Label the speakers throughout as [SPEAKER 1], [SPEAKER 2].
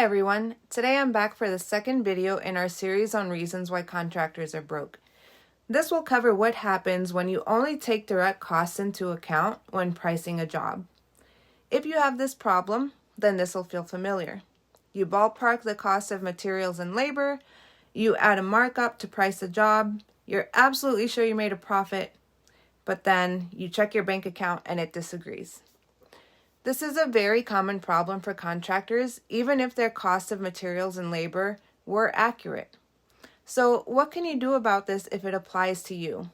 [SPEAKER 1] Hi everyone, today I'm back for the second video in our series on reasons why contractors are broke. This will cover what happens when you only take direct costs into account when pricing a job. If you have this problem, then this will feel familiar. You ballpark the cost of materials and labor, you add a markup to price a job, you're absolutely sure you made a profit, but then you check your bank account and it disagrees. This is a very common problem for contractors, even if their cost of materials and labor were accurate. So what can you do about this if it applies to you?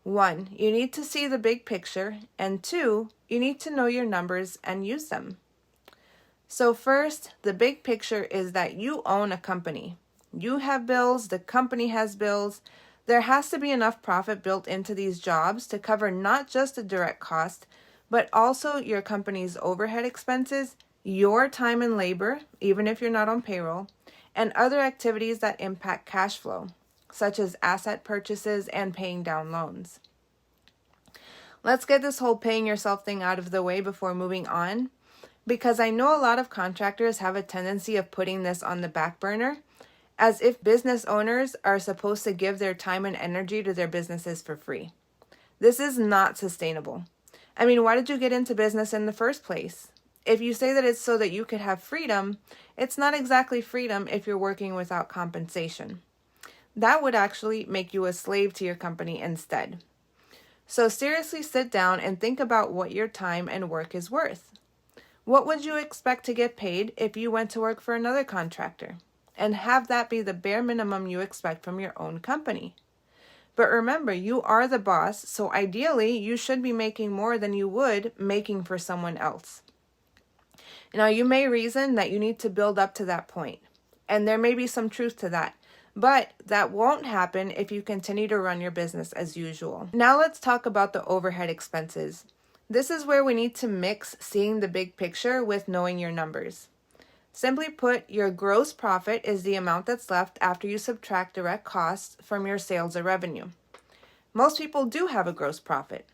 [SPEAKER 1] 1, you need to see the big picture, and 2, you need to know your numbers and use them. So first, the big picture is that you own a company. You have bills, the company has bills. There has to be enough profit built into these jobs to cover not just the direct cost, but also your company's overhead expenses, your time and labor, even if you're not on payroll, and other activities that impact cash flow, such as asset purchases and paying down loans. Let's get this whole paying yourself thing out of the way before moving on, because I know a lot of contractors have a tendency of putting this on the back burner, as if business owners are supposed to give their time and energy to their businesses for free. This is not sustainable. I mean, why did you get into business in the first place? If you say that it's so that you could have freedom, it's not exactly freedom if you're working without compensation. That would actually make you a slave to your company instead. So seriously sit down and think about what your time and work is worth. What would you expect to get paid if you went to work for another contractor? And have that be the bare minimum you expect from your own company. But remember, you are the boss, so ideally you should be making more than you would making for someone else. Now, you may reason that you need to build up to that point, and there may be some truth to that, but that won't happen if you continue to run your business as usual. Now let's talk about the overhead expenses. This is where we need to mix seeing the big picture with knowing your numbers. Simply put, your gross profit is the amount that's left after you subtract direct costs from your sales or revenue. Most people do have a gross profit.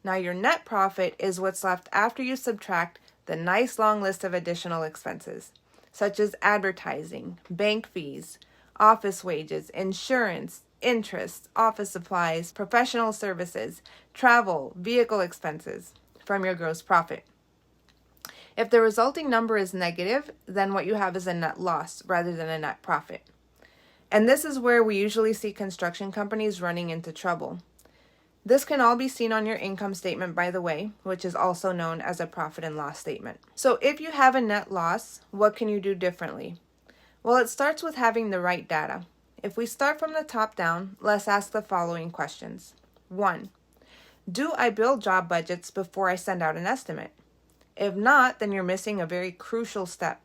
[SPEAKER 1] Now, your net profit is what's left after you subtract the nice long list of additional expenses, such as advertising, bank fees, office wages, insurance, interest, office supplies, professional services, travel, vehicle expenses from your gross profit. If the resulting number is negative, then what you have is a net loss rather than a net profit. And this is where we usually see construction companies running into trouble. This can all be seen on your income statement, by the way, which is also known as a profit and loss statement. So if you have a net loss, what can you do differently? Well, it starts with having the right data. If we start from the top down, let's ask the following questions. 1, do I build job budgets before I send out an estimate? If not, then you're missing a very crucial step.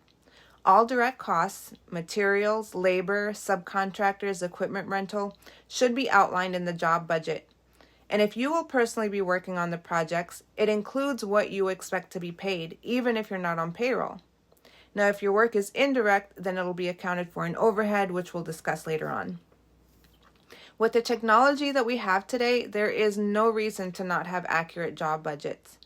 [SPEAKER 1] All direct costs, materials, labor, subcontractors, equipment rental, should be outlined in the job budget. And if you will personally be working on the projects, it includes what you expect to be paid, even if you're not on payroll. Now, if your work is indirect, then it'll be accounted for in overhead, which we'll discuss later on. With the technology that we have today, there is no reason to not have accurate job budgets.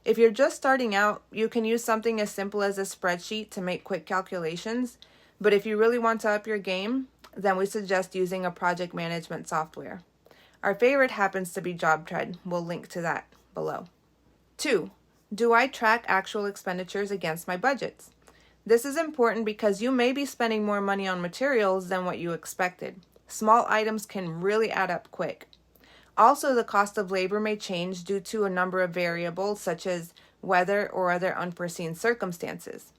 [SPEAKER 1] If you're just starting out, you can use something as simple as a spreadsheet to make quick calculations, but if you really want to up your game, then we suggest using a project management software. Our favorite happens to be JobTread. We'll link to that below. 2, do I track actual expenditures against my budgets? This is important because you may be spending more money on materials than what you expected. Small items can really add up quick. Also, the cost of labor may change due to a number of variables such as weather or other unforeseen circumstances.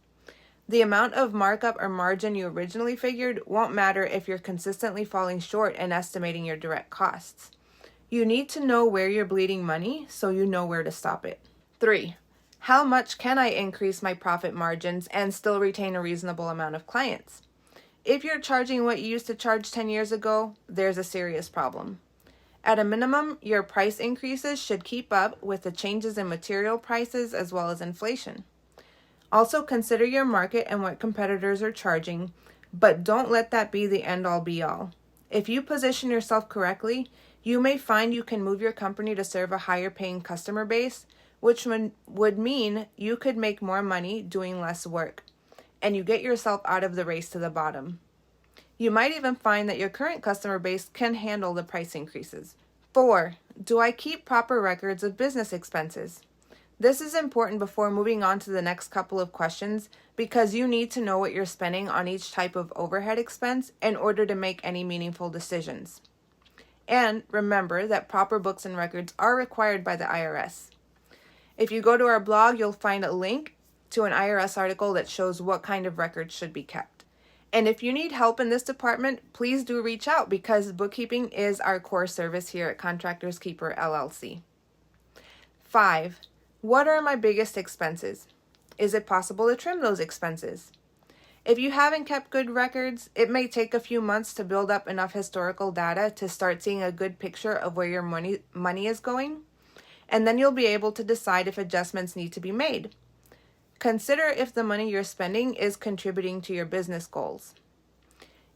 [SPEAKER 1] The amount of markup or margin you originally figured won't matter if you're consistently falling short in estimating your direct costs. You need to know where you're bleeding money so you know where to stop it. 3, how much can I increase my profit margins and still retain a reasonable amount of clients? If you're charging what you used to charge 10 years ago, there's a serious problem. At a minimum, your price increases should keep up with the changes in material prices as well as inflation. Also, consider your market and what competitors are charging, but don't let that be the end-all be-all. If you position yourself correctly, you may find you can move your company to serve a higher-paying customer base, which would mean you could make more money doing less work. and you get yourself out of the race to the bottom. You might even find that your current customer base can handle the price increases. 4. Do I keep proper records of business expenses? This is important before moving on to the next couple of questions because you need to know what you're spending on each type of overhead expense in order to make any meaningful decisions. And remember that proper books and records are required by the IRS. If you go to our blog, you'll find a link to an IRS article that shows what kind of records should be kept. And if you need help in this department, please do reach out because bookkeeping is our core service here at Contractors Keeper LLC. 5. What are my biggest expenses? Is it possible to trim those expenses? If you haven't kept good records, it may take a few months to build up enough historical data to start seeing a good picture of where your money is going, and then you'll be able to decide if adjustments need to be made. Consider if the money you're spending is contributing to your business goals.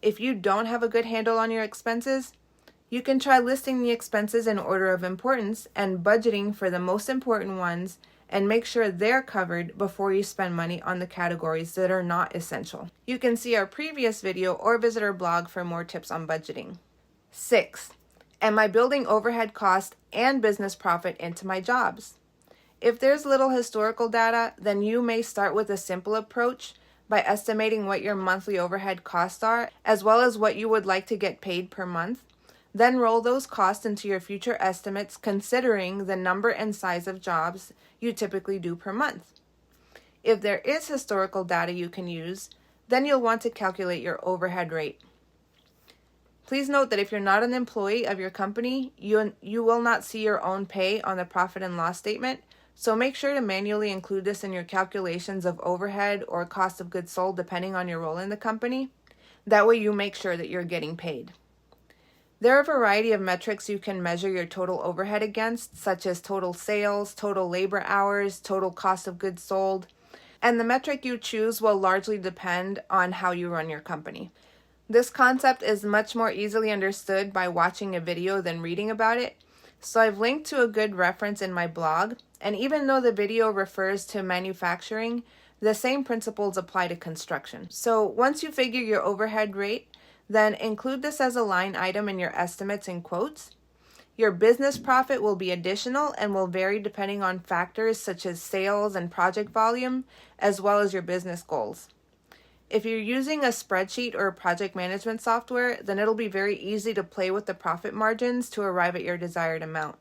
[SPEAKER 1] If you don't have a good handle on your expenses, you can try listing the expenses in order of importance and budgeting for the most important ones and make sure they're covered before you spend money on the categories that are not essential. You can see our previous video or visit our blog for more tips on budgeting. 6. Am I building overhead cost and business profit into my jobs? If there's little historical data, then you may start with a simple approach by estimating what your monthly overhead costs are, as well as what you would like to get paid per month. Then roll those costs into your future estimates considering the number and size of jobs you typically do per month. If there is historical data you can use, then you'll want to calculate your overhead rate. Please note that if you're not an employee of your company, you will not see your own pay on the profit and loss statement, so make sure to manually include this in your calculations of overhead or cost of goods sold depending on your role in the company. That way you make sure that you're getting paid. There are a variety of metrics you can measure your total overhead against, such as total sales, total labor hours, total cost of goods sold, and the metric you choose will largely depend on how you run your company. This concept is much more easily understood by watching a video than reading about it, so I've linked to a good reference in my blog, and even though the video refers to manufacturing, the same principles apply to construction. So once you figure your overhead rate, then include this as a line item in your estimates and quotes. Your business profit will be additional and will vary depending on factors such as sales and project volume, as well as your business goals. If you're using a spreadsheet or project management software, then it'll be very easy to play with the profit margins to arrive at your desired amount.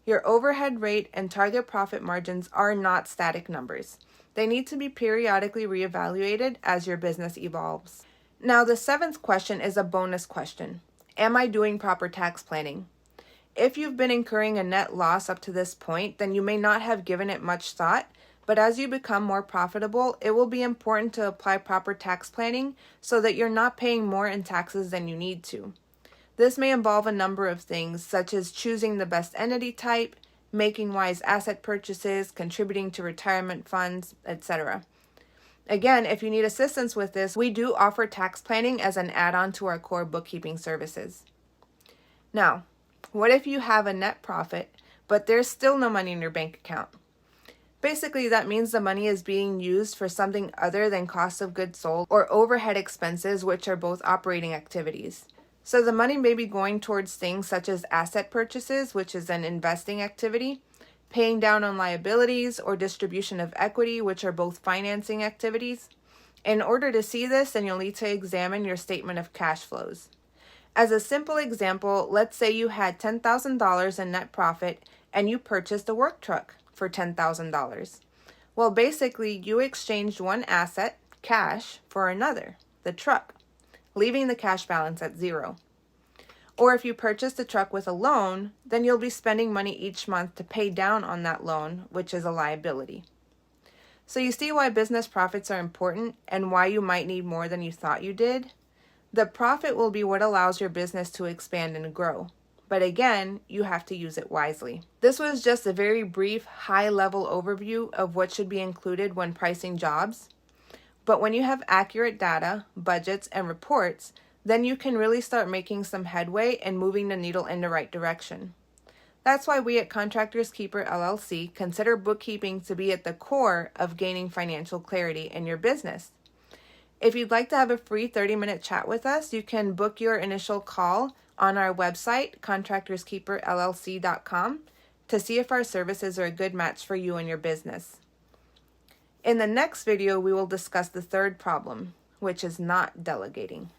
[SPEAKER 1] Your overhead rate and target profit margins are not static numbers. They need to be periodically reevaluated as your business evolves. Now, the 7th question is a bonus question. Am I doing proper tax planning? If you've been incurring a net loss up to this point, then you may not have given it much thought, but as you become more profitable, it will be important to apply proper tax planning so that you're not paying more in taxes than you need to. This may involve a number of things, such as choosing the best entity type, making wise asset purchases, contributing to retirement funds, etc. Again, if you need assistance with this, we do offer tax planning as an add-on to our core bookkeeping services. Now, what if you have a net profit, but there's still no money in your bank account? Basically, that means the money is being used for something other than cost of goods sold or overhead expenses, which are both operating activities. So the money may be going towards things such as asset purchases, which is an investing activity, paying down on liabilities, or distribution of equity, which are both financing activities. In order to see this, then you'll need to examine your statement of cash flows. As a simple example, let's say you had $10,000 in net profit and you purchased a work truck for $10,000. Well, basically, you exchanged one asset, cash, for another, the truck, leaving the cash balance at zero. Or if you purchased the truck with a loan, then you'll be spending money each month to pay down on that loan, which is a liability. So you see why business profits are important and why you might need more than you thought you did? The profit will be what allows your business to expand and grow. But again, you have to use it wisely. This was just a very brief, high-level overview of what should be included when pricing jobs. But when you have accurate data, budgets, and reports, then you can really start making some headway and moving the needle in the right direction. That's why we at Contractors Keeper LLC consider bookkeeping to be at the core of gaining financial clarity in your business. If you'd like to have a free 30-minute chat with us, you can book your initial call on our website, contractorskeeperllc.com, to see if our services are a good match for you and your business. In the next video, we will discuss the third problem, which is not delegating.